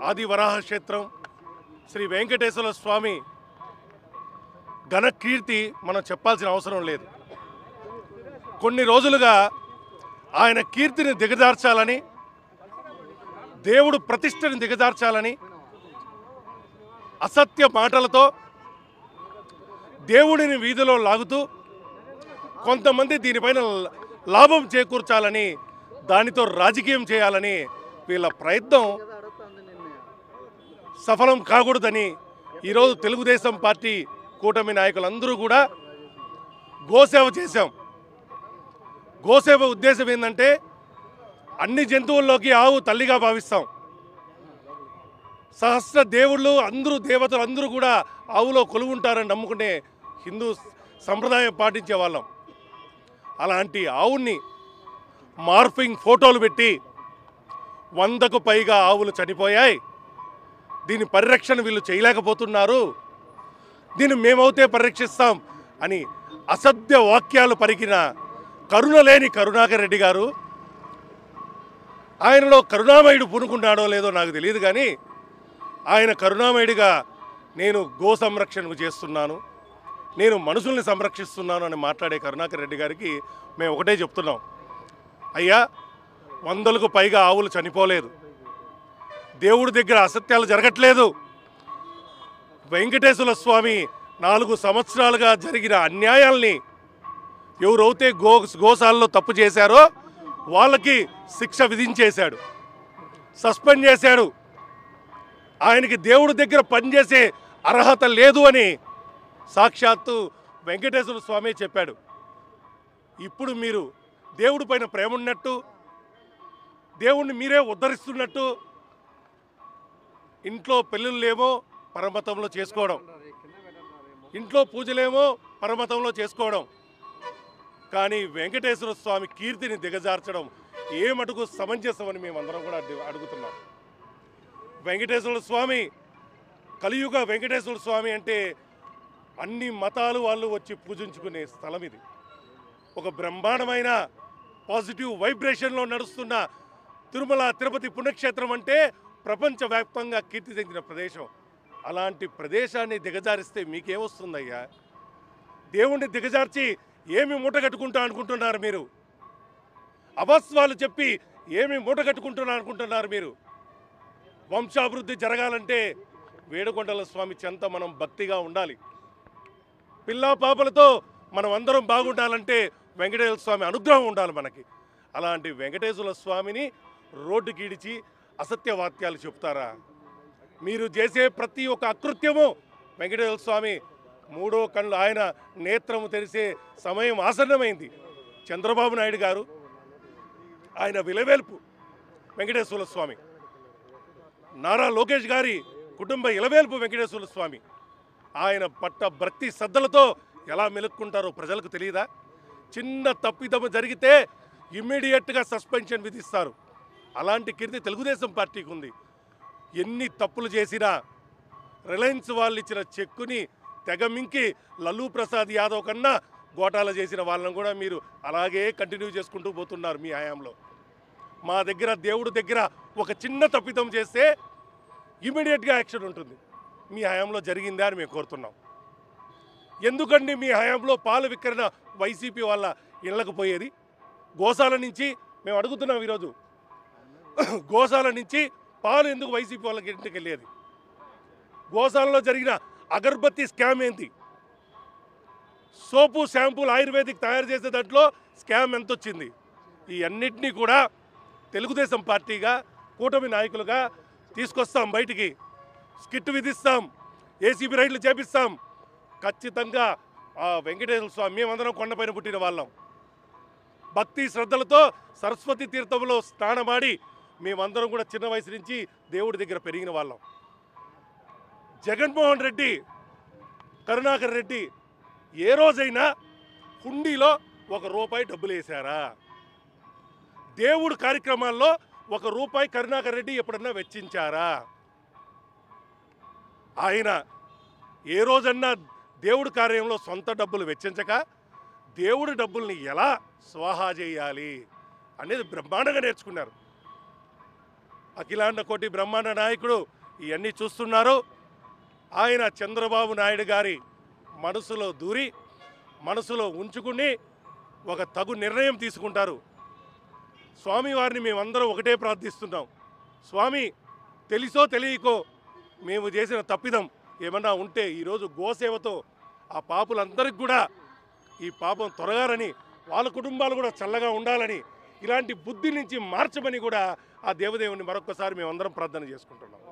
ఆది వరాహ క్షేత్రం శ్రీ వెంకటేశ్వర స్వామి ఘన కీర్తి మనం చెప్పాల్సిన అవసరం లేదు. కొన్ని రోజులుగా ఆయన కీర్తిని దిగజార్చాలని, దేవుడు ప్రతిష్టని దిగజార్చాలని అసత్య మాటలతో దేవుడిని వీధిలో లాగుతూ కొంతమంది దీనిపైన లాభం చేకూర్చాలని, దానితో రాజకీయం చేయాలని వీళ్ళ ప్రయత్నం సఫలం కాకూడదని ఈరోజు తెలుగుదేశం పార్టీ కూటమి నాయకులందరూ కూడా గోసేవ చేశాం. గోసేవ ఉద్దేశం ఏంటంటే అన్ని జంతువుల్లోకి ఆవు తల్లిగా భావిస్తాం. సహస్ర దేవుళ్ళు అందరూ దేవతలు అందరూ కూడా ఆవులో కొలువుంటారని నమ్ముకునే హిందూ సంప్రదాయం పాటించే వాళ్ళం. అలాంటి ఆవుని మార్ఫింగ్ ఫోటోలు పెట్టి 100కు పైగా ఆవులు చనిపోయాయి. దీని పరిరక్షణ వీళ్ళు చేయలేకపోతున్నారు, దీన్ని మేమవుతే పరిరక్షిస్తాం అని అసత్య వాక్యాలు పలికిన కరుణ లేని కరుణాకర్ రెడ్డి గారు, ఆయనలో కరుణామయుడు పూనుకున్నాడో లేదో నాకు తెలియదు, కానీ ఆయన కరుణామయుడిగా నేను గో సంరక్షణకు చేస్తున్నాను, నేను మనుషుల్ని సంరక్షిస్తున్నాను అని మాట్లాడే కరుణాకర్ రెడ్డి గారికి మేము ఒకటే చెప్తున్నాం, అయ్యా 100కు పైగా ఆవులు చనిపోలేదు, దేవుడి దగ్గర అసత్యాలు జరగట్లేదు. వెంకటేశ్వర స్వామి 4 సంవత్సరాలుగా జరిగిన అన్యాయాల్ని ఎవరైతే గోశాలలో తప్పు చేశారో వాళ్ళకి శిక్ష విధించేశాడు, సస్పెండ్ చేశాడు. ఆయనకి దేవుడి దగ్గర పనిచేసే అర్హత లేదు అని సాక్షాత్తు వెంకటేశ్వర స్వామి చెప్పాడు. ఇప్పుడు మీరు దేవుడి పైన ప్రేమ ఉన్నట్టు, దేవుణ్ణి మీరే ఉద్ధరిస్తున్నట్టు ఇంట్లో పెళ్ళిళ్ళేమో పరమతంలో చేసుకోవడం, ఇంట్లో పూజలేమో పరమతంలో చేసుకోవడం, కానీ వెంకటేశ్వర స్వామి కీర్తిని దిగజార్చడం ఏ మటుకు సమంజసమని మేమందరం కూడా అడుగుతున్నాం. వెంకటేశ్వర స్వామి, కలియుగ వెంకటేశ్వర స్వామి అంటే అన్ని మతాలు వాళ్ళు వచ్చి పూజించుకునే స్థలం ఇది. ఒక బ్రహ్మాండమైన పాజిటివ్ వైబ్రేషన్లో నడుస్తున్న తిరుమల తిరుపతి పుణ్యక్షేత్రం అంటే ప్రపంచవ్యాప్తంగా కీర్తి చెందిన ప్రదేశం. అలాంటి ప్రదేశాన్ని దిగజారిస్తే మీకేమొస్తుందయ్యా? దేవుణ్ణి దిగజార్చి ఏమి మూట కట్టుకుంటా అనుకుంటున్నారు మీరు? అభస్వాలు చెప్పి ఏమి మూట కట్టుకుంటున్నా అనుకుంటున్నారు మీరు? వంశాభివృద్ధి జరగాలంటే వేడుకొండల స్వామి చెంత మనం భక్తిగా ఉండాలి. పిల్లా పాపలతో మనం అందరం బాగుండాలంటే వెంకటేశ్వర స్వామి అనుగ్రహం ఉండాలి మనకి. అలాంటి వెంకటేశ్వర స్వామిని రోడ్డుకిడిచి అసత్యవాక్యాలు చెప్తారా? మీరు చేసే ప్రతి ఒక్క అకృత్యము వెంకటేశ్వర స్వామి 3వ కళ్ళు, ఆయన నేత్రము తెరిసే సమయం ఆసన్నమైంది. చంద్రబాబు నాయుడు గారు ఆయన విలవేల్పు వెంకటేశ్వర స్వామి, నారా లోకేష్ గారి కుటుంబ ఇలవేల్పు వెంకటేశ్వర స్వామి. ఆయన పట్ట భక్తి శ్రద్ధలతో ఎలా మెలుక్కుంటారో ప్రజలకు తెలియదా? చిన్న తప్పిదము జరిగితే ఇమ్మీడియట్గా సస్పెన్షన్ విధిస్తారు. అలాంటి కీర్తి తెలుగుదేశం పార్టీకి ఉంది. ఎన్ని తప్పులు చేసినా రిలయన్స్ వాళ్ళు ఇచ్చిన చెక్కుని తెగమింకి లల్లూ ప్రసాద్ యాదవ్ కన్నా గోటాల చేసిన వాళ్ళని కూడా మీరు అలాగే కంటిన్యూ చేసుకుంటూ పోతున్నారు మీ హయాంలో. మా దగ్గర దేవుడి దగ్గర ఒక చిన్న తప్పిదం చేస్తే ఇమీడియట్గా యాక్షన్ ఉంటుంది. మీ హయాంలో జరిగిందా అని మేము కోరుతున్నాం. ఎందుకండి మీ హయాంలో పాలు విక్రయణ వైసీపీ వాళ్ళ ఇళ్లకు పోయేది? గోశాల నుంచి మేము అడుగుతున్నాం ఈరోజు, గోశాల నుంచి పాలు ఎందుకు వైసీపీ వాళ్ళకి ఇంటికి వెళ్ళేది? గోశాలలో జరిగిన అగర్బత్తి స్కామ్ ఏంటి? సోపు షాంపూలు ఆయుర్వేదిక్ తయారు చేసే దాంట్లో స్కామ్ ఎంత వచ్చింది? ఈ అన్నిటినీ కూడా తెలుగుదేశం పార్టీగా కూటమి నాయకులుగా తీసుకొస్తాం, బయటికి స్కిట్ విధిస్తాం, ఏసీబీ రైడ్లు చేపిస్తాం. ఖచ్చితంగా ఆ వెంకటేశ్వర స్వామి, మేమందరం కొండపైన పుట్టిన వాళ్ళం, భక్తి శ్రద్ధలతో సరస్వతి తీర్థంలో స్నానమాడి మేమందరం కూడా చిన్న వయసు నుంచి దేవుడి దగ్గర పెరిగిన వాళ్ళం. జగన్మోహన్ రెడ్డి, కరుణాకర్ రెడ్డి ఏ రోజైనా హుండీలో ₹1 డబ్బులు వేశారా? దేవుడు కార్యక్రమాల్లో ₹1 కరుణాకర్ రెడ్డి ఎప్పుడన్నా వెచ్చించారా? ఆయన ఏ రోజన్నా దేవుడి కార్యంలో సొంత డబ్బులు వెచ్చించక దేవుడి డబ్బుల్ని ఎలా స్వాహా చేయాలి అనేది బ్రహ్మాండంగా నేర్చుకున్నారు. అఖిలాండ కోటి బ్రహ్మాండ నాయకుడు ఇవన్నీ చూస్తున్నారు. ఆయన చంద్రబాబు నాయుడు గారి మనసులో దూరి మనసులో ఉంచుకుని ఒక తగు నిర్ణయం తీసుకుంటారు. స్వామివారిని మేమందరం ఒకటే ప్రార్థిస్తున్నాం. స్వామి, తెలిసో తెలియకో మేము చేసిన తప్పిదం ఏమన్నా ఉంటే ఈరోజు గోసేవతో ఆ పాపులందరికీ కూడా ఈ పాపం తొలగాలని, వాళ్ళ కుటుంబాలు కూడా చల్లగా ఉండాలని, ఇలాంటి బుద్ధి నుంచి మార్చమని కూడా ఆ దేవదేవుని మరొకసారి మేమందరం ప్రార్థన చేసుకుంటున్నాం.